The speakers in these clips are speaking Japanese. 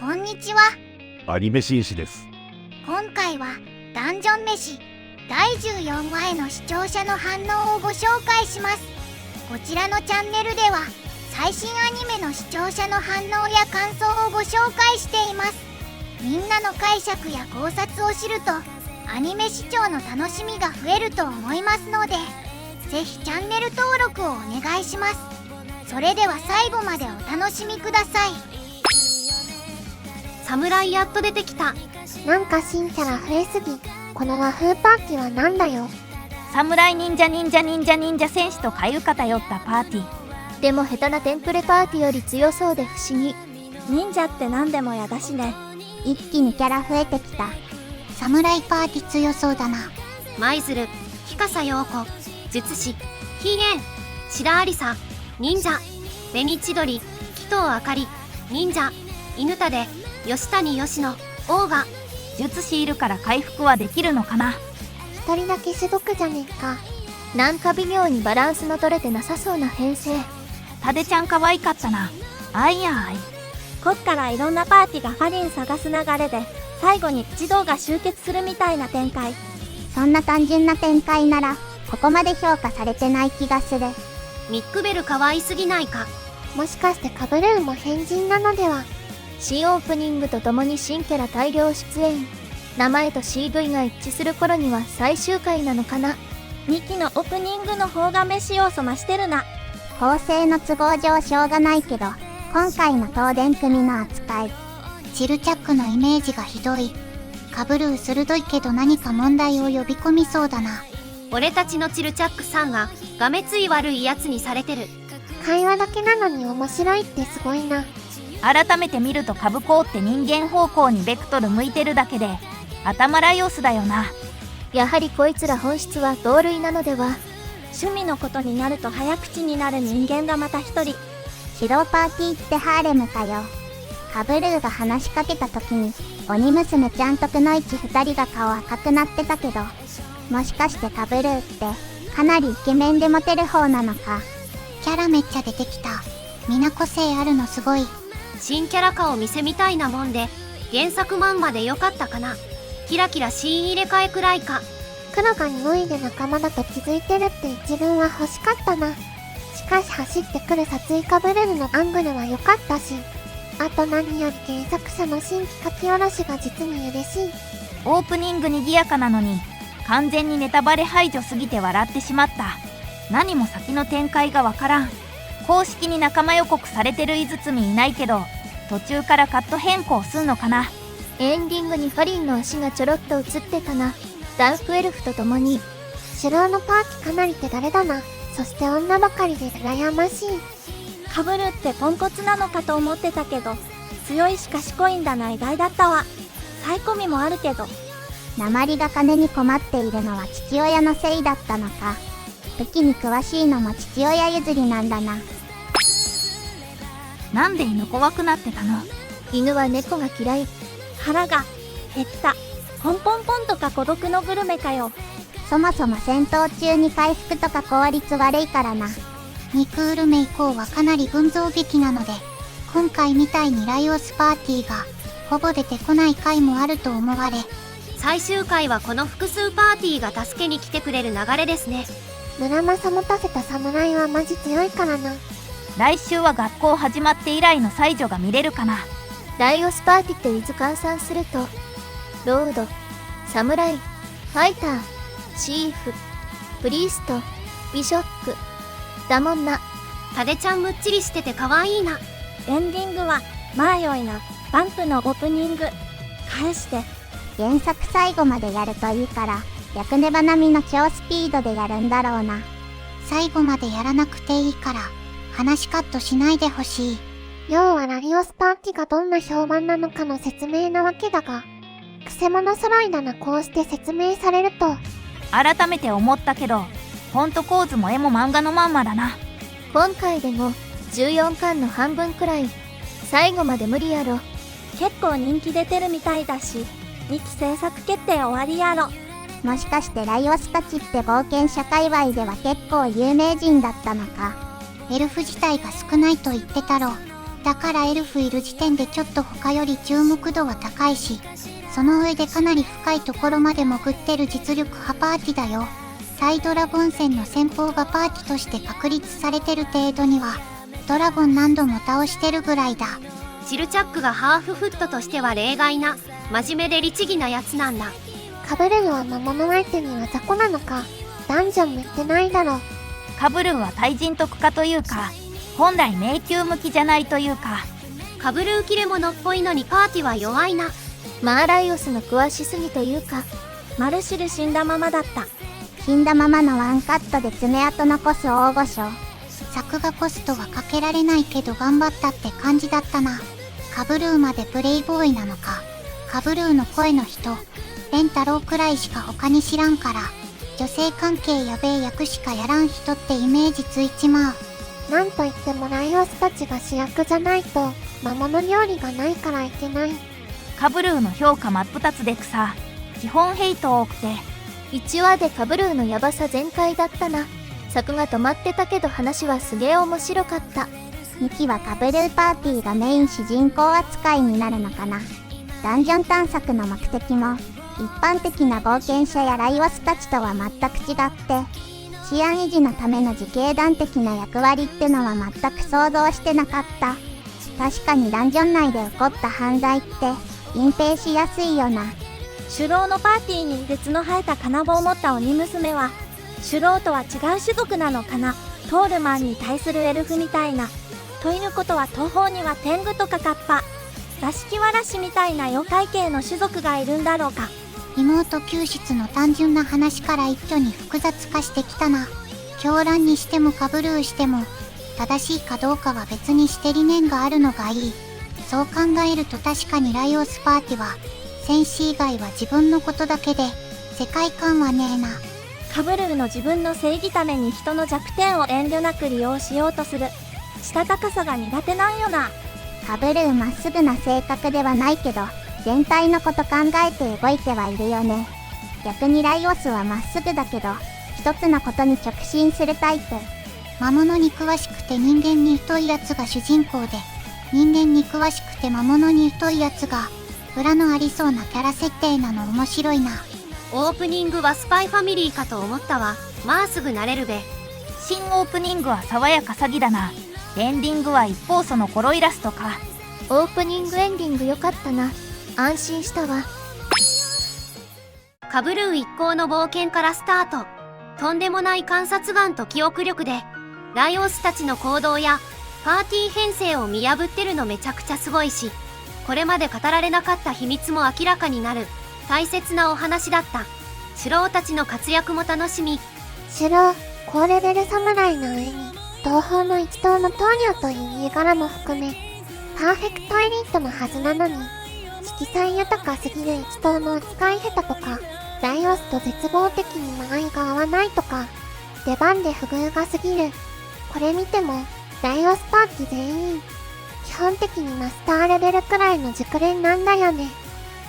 こんにちは。アニメ紳士です。今回はダンジョン飯第14話への視聴者の反応をご紹介します。こちらのチャンネルでは最新アニメの視聴者の反応や感想をご紹介しています。みんなの解釈や考察を知るとアニメ視聴の楽しみが増えると思いますので、ぜひチャンネル登録をお願いします。それでは最後までお楽しみください。侍やっと出てきた。なんか新キャラ増えすぎ。この和風パーティーはなんだよ。侍忍者戦士とかゆかたよったパーティー。でも下手なテンプレパーティーより強そうで不思議。忍者って何でもやだしね。一気にキャラ増えてきた。侍パーティー強そうだな。舞鶴、日笠陽子、術師、ヒゲン、白ありさ、忍者、紅千鳥、紀藤あかり、忍者、犬田で、吉谷吉野、オーガ。術師いるから回復はできるのかな。一人だけ種族じゃねえか。なんか微妙にバランスの取れてなさそうな編成。タデちゃん可愛かったな。あいやい。こっからいろんなパーティーがファリン探す流れで最後に一同が集結するみたいな展開。そんな単純な展開ならここまで評価されてない気がする。ミックベル可愛すぎないか。もしかしてカブルーンも変人なのでは。新オープニングとともに新キャラ大量出演。名前と CV が一致する頃には最終回なのかな。2期のオープニングの方が飯要素増してるな。構成の都合上しょうがないけど、今回の東電組の扱い、チルチャックのイメージがひどい。カブルー鋭いけど何か問題を呼び込みそうだな。俺たちのチルチャックさんががめつい悪いやつにされてる。会話だけなのに面白いってすごいな。改めて見るとカブコって人間方向にベクトル向いてるだけで頭ライオスだよな。やはりこいつら本質は同類なのでは。趣味のことになると早口になる人間がまた一人。指導パーティーってハーレムかよ。カブルーが話しかけた時に鬼娘ちゃんとくのいち2人が顔赤くなってたけど、もしかしてカブルーってかなりイケメンでモテる方なのか。キャラめっちゃ出てきた。みな個性あるのすごい。新キャラ化を見せみたいなもんで原作漫画でよかったかな。キラキラシーン入れ替えくらいか。黒が匂いで仲間だと気づいてるって一文は欲しかったな。しかし走ってくる殺意カブルーのアングルは良かったし、あと何より原作者の新規書き下ろしが実に嬉しい。オープニングにぎやかなのに完全にネタバレ排除すぎて笑ってしまった。何も先の展開がわからん。公式に仲間予告されてる井堤いないけど途中からカット変更すんのかな。エンディングにファリンの足がちょろっと映ってたな。ダークエルフと共に。主郎のパーティーかなり手だれだな。そして女ばかりで羨ましい。カブルってポンコツなのかと思ってたけど強いし賢いんだな。意外だったわ。サイコミもあるけど。鉛が金に困っているのは父親のせいだったのか。武器に詳しいのも父親譲りなんだな。なんで犬怖くなってたの。犬は猫が嫌い。腹が減った。ポンポンポンとか孤独のグルメかよ。そもそも戦闘中に回復とか効率悪いからな。2クール目以降はかなり群像劇なので、今回みたいにライオスパーティーがほぼ出てこない回もあると思われ、最終回はこの複数パーティーが助けに来てくれる流れですね。村正持たせた侍はマジ強いからな。来週は学校始まって以来の才女が見れるかな。ライオスパーティーって伊豆換算するとロード、サムライ、ファイター、チーフ、プリースト、ビショップだもんな。タデちゃんむっちりしてて可愛いな。エンディングはまあよいな。バンプのオープニング返して。原作最後までやるといいから役ネバ並みの超スピードでやるんだろうな。最後までやらなくていいから話カットしないでほしい。要はラリオスパーティーがどんな評判なのかの説明なわけだが、くせ者揃いだな。こうして説明されると改めて思ったけどフォント構図も絵も漫画のまんまだな。今回でも14巻の半分くらい。最後まで無理やろ。結構人気出てるみたいだし2期制作決定終わりやろ。もしかしてライオスたちって冒険者界隈では結構有名人だったのか。エルフ自体が少ないと言ってたろう。だからエルフいる時点でちょっと他より注目度は高いし、その上でかなり深いところまで潜ってる実力派パーティだよ。大ドラゴン戦の戦法がパーティとして確立されてる程度には、ドラゴン何度も倒してるぐらいだ。チルチャックがハーフフットとしては例外な真面目で律儀なやつなんだ。カブルーは魔物相手には雑魚なのか。ダンジョン向いてないだろ。カブルーは対人特化というか、本来迷宮向きじゃないというか。カブルー切れ者っぽいのにパーティは弱いな。マーライオスの詳しすぎというか、マルシル死んだままだった。死んだままのワンカットで爪痕残す大御所。作画コストはかけられないけど頑張ったって感じだったな。カブルーまでプレイボーイなのか。カブルーの声の人、レンタロウくらいしか他に知らんから、女性関係やべえ役しかやらん人ってイメージついちまう。なんといってもライオスたちが主役じゃないと魔物料理がないからいけない。カブルーの評価真っ二つでくさ、基本ヘイト多くて。1話でカブルーのヤバさ全開だったな。作が止まってたけど話はすげえ面白かった。2期はカブルーパーティーがメイン主人公扱いになるのかな。ダンジョン探索の目的も一般的な冒険者やライオスたちとは全く違って、治安維持のための自警団的な役割ってのは全く想像してなかった。確かにダンジョン内で起こった犯罪って隠蔽しやすいよな。シュロウのパーティーに鉄の生えた金棒を持った鬼娘は、シュロウとは違う種族なのかな。トールマンに対するエルフみたいな。ということは東方には天狗とかカッパ、座敷わらしみたいな妖怪系の種族がいるんだろうか。妹救出の単純な話から一挙に複雑化してきたな。狂乱にしてもカブルーしても、正しいかどうかは別にして理念があるのがいい。そう考えると確かにライオスパーティは、戦士以外は自分のことだけで、世界観はねえな。カブルーの自分の正義ために人の弱点を遠慮なく利用しようとする。したたかさが苦手なんよな。カブルーまっすぐな性格ではないけど、全体のこと考えて動いてはいるよね。逆にライオスはまっすぐだけど、一つのことに直進するタイプ。魔物に詳しくて人間に疎いやつが主人公で、人間に詳しくて魔物に疎いやつが、裏のありそうなキャラ設定なの面白いな。オープニングはスパイファミリーかと思ったわ。まあすぐ慣れるべ。新オープニングは爽やか詐欺だな。エンディングは一方そのコロイラストか。オープニングエンディング良かったな。安心したわ。カブルー一行の冒険からスタート。とんでもない観察眼と記憶力で、ライオスたちの行動やパーティー編成を見破ってるのめちゃくちゃすごいし、これまで語られなかった秘密も明らかになる大切なお話だった。シュロウたちの活躍も楽しみ。シュロウ、高レベル侍の上に、東方の一等の棟梁という家柄も含め、パーフェクトエリートのはずなのに、色彩豊かすぎる一等の扱い下手とか、ライオスと絶望的に間合いが合わないとか、出番で不遇がすぎる。これ見ても、ライオスパーティ全員、基本的にマスターレベルくらいの熟練なんだよね。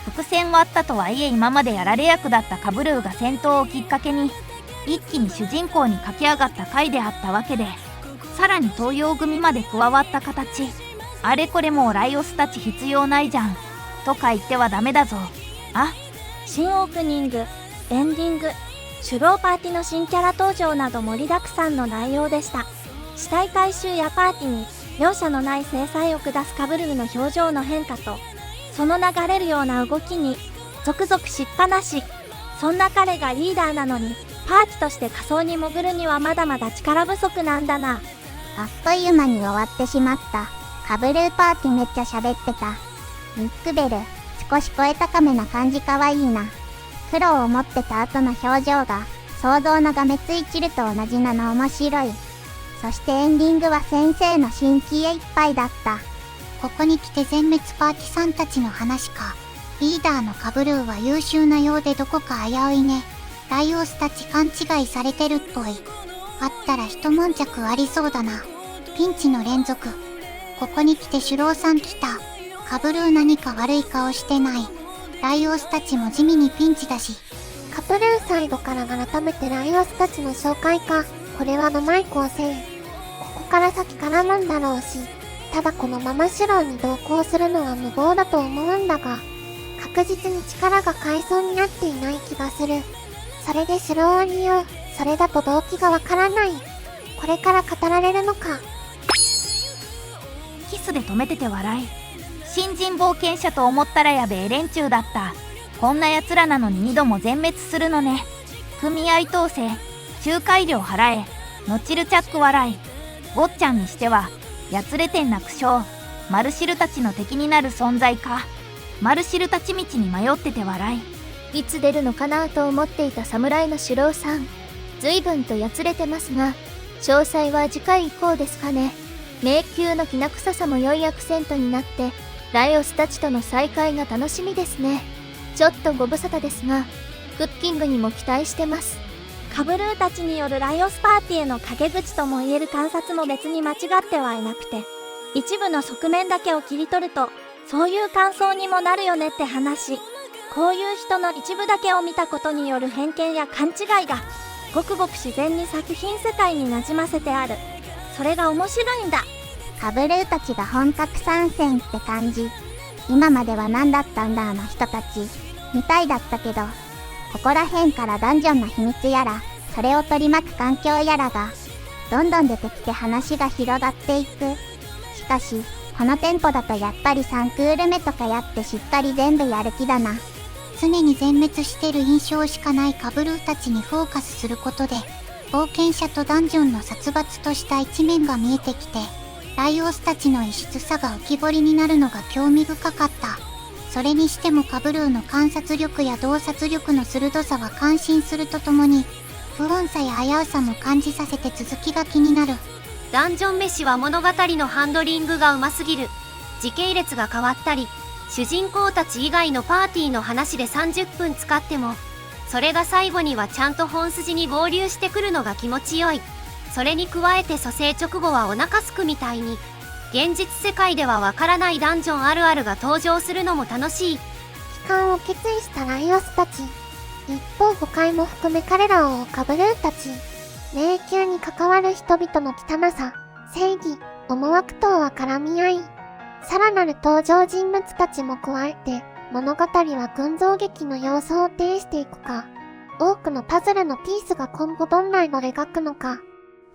伏線はあったとはいえ今までやられ役だったカブルーが戦闘をきっかけに、一気に主人公に駆け上がった回であったわけで、さらに東洋組まで加わった形。あれこれもうライオスたち必要ないじゃん。とか言ってはダメだぞ。あ、新オープニング、エンディング、シュロウパーティの新キャラ登場など盛りだくさんの内容でした。死体回収やパーティに容赦のない制裁を下すカブルーの表情の変化と、その流れるような動きにゾクゾクしっぱなし。そんな彼がリーダーなのに、パーティとして仮想に潜るにはまだまだ力不足なんだな。あっという間に終わってしまった。カブルーパーティめっちゃ喋ってた。ニックベル、少し声高めな感じかわいいな。苦労を持ってた後の表情が、想像のがめついチルと同じなの面白い。そしてエンディングは先生の新規へいっぱいだった。ここに来て全滅パーティさんたちの話か。リーダーのカブルーは優秀なようでどこか危ういね。ライオスたち勘違いされてるっぽい。あったら一悶着ありそうだな。ピンチの連続。ここに来てシュロウさん来た。カブルー何か悪い顔してない。ライオスたちも地味にピンチだし。カブルーサイドから改めてライオスたちの紹介か。これはうまい構成。ここから先絡むんだろうし、ただこのままシュローに同行するのは無謀だと思うんだが、確実に力が階層になっていない気がする。それでシュローを利用、それだと動機がわからない。これから語られるのか。キスで止めてて笑い。新人冒険者と思ったらやべえ連中だった。こんな奴らなのに2度も全滅するのね。組合統制、仲介料払え、ノチルチャック笑い。坊ちゃんにしては、やつれてんな苦笑。マルシルたちの敵になる存在か。マルシルたち道に迷ってて笑い。いつ出るのかなと思っていた侍の首郎さん。随分とやつれてますが、詳細は次回以降ですかね。迷宮のきな臭さも良いアクセントになって、ライオスたちとの再会が楽しみですね。ちょっとご無沙汰ですが、クッキングにも期待してます。カブルーたちによるライオスパーティーへの陰口とも言える観察も別に間違ってはいなくて、一部の側面だけを切り取ると、そういう感想にもなるよねって話。こういう人の一部だけを見たことによる偏見や勘違いが、ごくごく自然に作品世界になじませてある。それが面白いんだ。カブルーたちが本格参戦って感じ。今までは何だったんだあの人たちみたいだったけど、ここら辺からダンジョンの秘密やら、それを取り巻く環境やらがどんどん出てきて話が広がっていく。しかしこのテンポだとやっぱり3クール目とかやってしっかり全部やる気だな。常に全滅してる印象しかないカブルーたちにフォーカスすることで、冒険者とダンジョンの殺伐とした一面が見えてきて、ライオスたちの異質さが浮き彫りになるのが興味深かった。それにしてもカブルーの観察力や洞察力の鋭さは感心するとともに、不穏さや危うさも感じさせて続きが気になる。ダンジョン飯は物語のハンドリングがうますぎる。時系列が変わったり、主人公たち以外のパーティーの話で30分使っても、それが最後にはちゃんと本筋に合流してくるのが気持ちよい。それに加えて蘇生直後はお腹すくみたいに、現実世界ではわからないダンジョンあるあるが登場するのも楽しい。帰還を決意したライオスたち。一方誤解も含め彼らを追うカブルーたち。迷宮に関わる人々の汚さ、正義、思惑等は絡み合い、さらなる登場人物たちも加えて、物語は群像劇の要素を呈していくか、多くのパズルのピースが今後どんな絵を描くのか、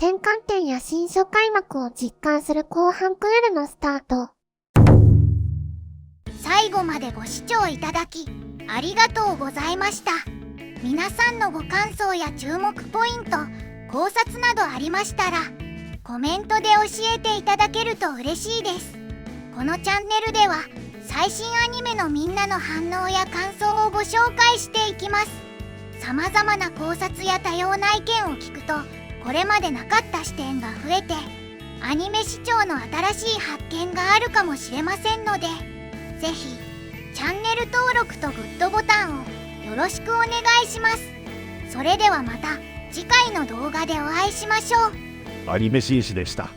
転換点や新初開幕を実感する後半クールのスタート。最後までご視聴いただきありがとうございました。皆さんのご感想や注目ポイント、考察などありましたらコメントで教えていただけると嬉しいです。このチャンネルでは最新アニメのみんなの反応や感想をご紹介していきます。様々な考察や多様な意見を聞くとこれまでなかった視点が増えて、アニメ視聴の新しい発見があるかもしれませんので、ぜひチャンネル登録とグッドボタンをよろしくお願いします。それではまた次回の動画でお会いしましょう。アニメ紳士でした。